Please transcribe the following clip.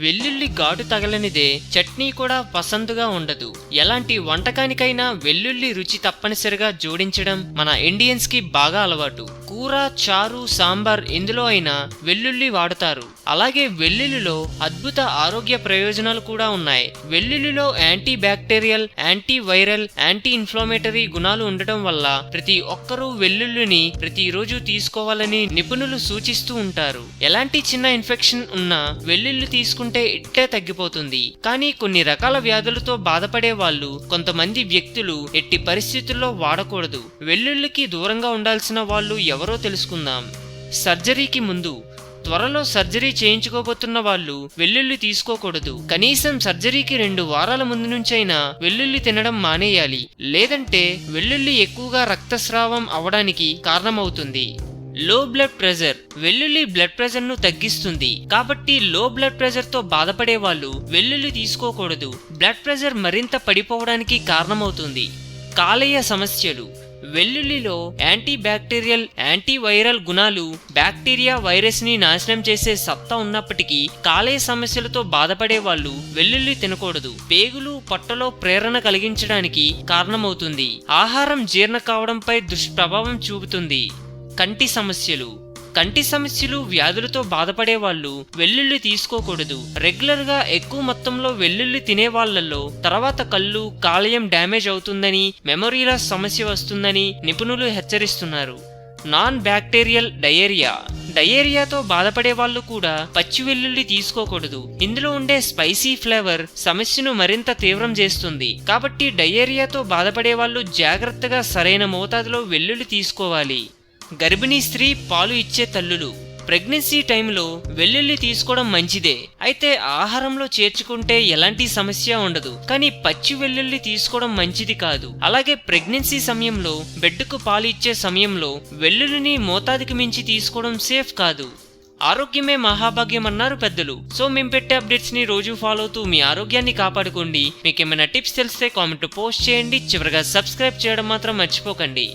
వెల్లుల్లి ఘాటు తగలనిదే చట్నీ కూడా పసందుగా ఉండదు. ఎలాంటి వంటకానికైనా వెల్లుల్లి రుచి తప్పనిసరిగా జోడించడం మన ఇండియన్స్ కి బాగా అలవాటు. కూర, చారు, సాంబార్ ఎందులో అయినా వెల్లుల్లి వాడతారు. అలాగే వెల్లుల్లిలో అద్భుత ఆరోగ్య ప్రయోజనాలు కూడా ఉన్నాయి. వెల్లుల్లిలో anti bacterial, anti viral, anti inflammatory గుణాలు ఉండటం వల్ల ప్రతి ఒక్కరూ వెల్లుల్లిని ప్రతిరోజు తీసుకోవాలని నిపుణులు సూచిస్తూ ఉంటారు. ఎలాంటి చిన్న ఇన్ఫెక్షన్ ఉన్నా వెల్లుల్లి తీసుకుంటే ఇట్టే తగ్గిపోతుంది. కానీ కొన్ని రకాల వ్యాధులతో బాధపడే వాళ్ళు, కొంతమంది వ్యక్తులు ఎట్టి పరిస్థితుల్లో వాడకూడదు. వెల్లుల్లికి దూరంగా ఉండాల్సిన వాళ్ళు ఎవరో తెలుసుకుందాం. సర్జరీకి ముందు, త్వరలో సర్జరీ చేయించుకోబోతున్న వాళ్ళు వెల్లుల్లి తీసుకోకూడదు. కనీసం సర్జరీకి 2 వారాల ముందు నుంచైనా వెల్లుల్లి తినడం మానేయాలి. లేదంటే వెల్లుల్లి ఎక్కువగా రక్తస్రావం అవడానికి కారణమవుతుంది. లో బ్లడ్ ప్రెషర్. వెల్లుల్లి బ్లడ్ ప్రెషర్ ను తగ్గిస్తుంది. కాబట్టి లో బ్లడ్ ప్రెషర్ తో బాధపడే వాళ్ళు వెల్లుల్లి తీసుకోకూడదు. బ్లడ్ ప్రెషర్ మరింత పడిపోవడానికి కారణమవుతుంది. కాలేయ సమస్యలు. వెల్లుల్లిలో యాంటీ బ్యాక్టీరియల్, యాంటీ వైరల్ గుణాలు, బ్యాక్టీరియా, వైరస్ ని నాశనం చేసే సత్తా ఉన్నప్పటికీ కాలేయ సమస్యలతో బాధపడే వాళ్ళు వెల్లుల్లి తినకూడదు. పేగులు, పొట్టలో ప్రేరణ కలిగించడానికి కారణమవుతుంది. ఆహారం జీర్ణ కావడంపై దుష్ప్రభావం చూపుతుంది. కంటి సమస్యలు. కంటి సమస్యలు, వ్యాధులతో బాధపడే వాళ్ళు వెల్లుల్లి తీసుకోకూడదు. రెగ్యులర్ గా ఎక్కువ మొత్తంలో వెల్లుల్లి తినే వాళ్లలో తర్వాత కళ్ళు, కాలేయం డ్యామేజ్ అవుతుందని, మెమరీ లాస్ సమస్య వస్తుందని నిపుణులు హెచ్చరిస్తున్నారు. Non bacterial diarrhoea. డయేరియాతో బాధపడే వాళ్ళు కూడా పచ్చి వెల్లుల్లి తీసుకోకూడదు. ఇందులో ఉండే స్పైసీ ఫ్లేవర్ సమస్యను మరింత తీవ్రం చేస్తుంది. కాబట్టి డయేరియాతో బాధపడే వాళ్ళు జాగ్రత్తగా సరైన మోతాదులో వెల్లుల్లి తీసుకోవాలి. గర్భిణీ స్త్రీ, పాలు ఇచ్చే తల్లులు. ప్రెగ్నెన్సీ టైంలో వెల్లుల్లి తీసుకోవడం మంచిదే. అయితే ఆహారంలో చేర్చుకుంటే ఎలాంటి సమస్య ఉండదు. కానీ పచ్చి వెల్లుల్లి తీసుకోవడం మంచిది కాదు. అలాగే ప్రెగ్నెన్సీ సమయంలో, బిడ్డకు పాలు ఇచ్చే సమయంలో వెల్లుల్లిని మోతాదుకి మించి తీసుకోవడం సేఫ్ కాదు. ఆరోగ్యమే మహాభాగ్యం అన్నారు పెద్దలు. సో మేము పెట్టే అప్డేట్స్ ని రోజు ఫాలో అవుతూ మీ ఆరోగ్యాన్ని కాపాడుకోండి. మీకేమైనా టిప్స్ తెలిస్తే కామెంట్ పోస్ట్ చేయండి. చివరిగా సబ్స్క్రైబ్ చేయడం మాత్రం మర్చిపోకండి.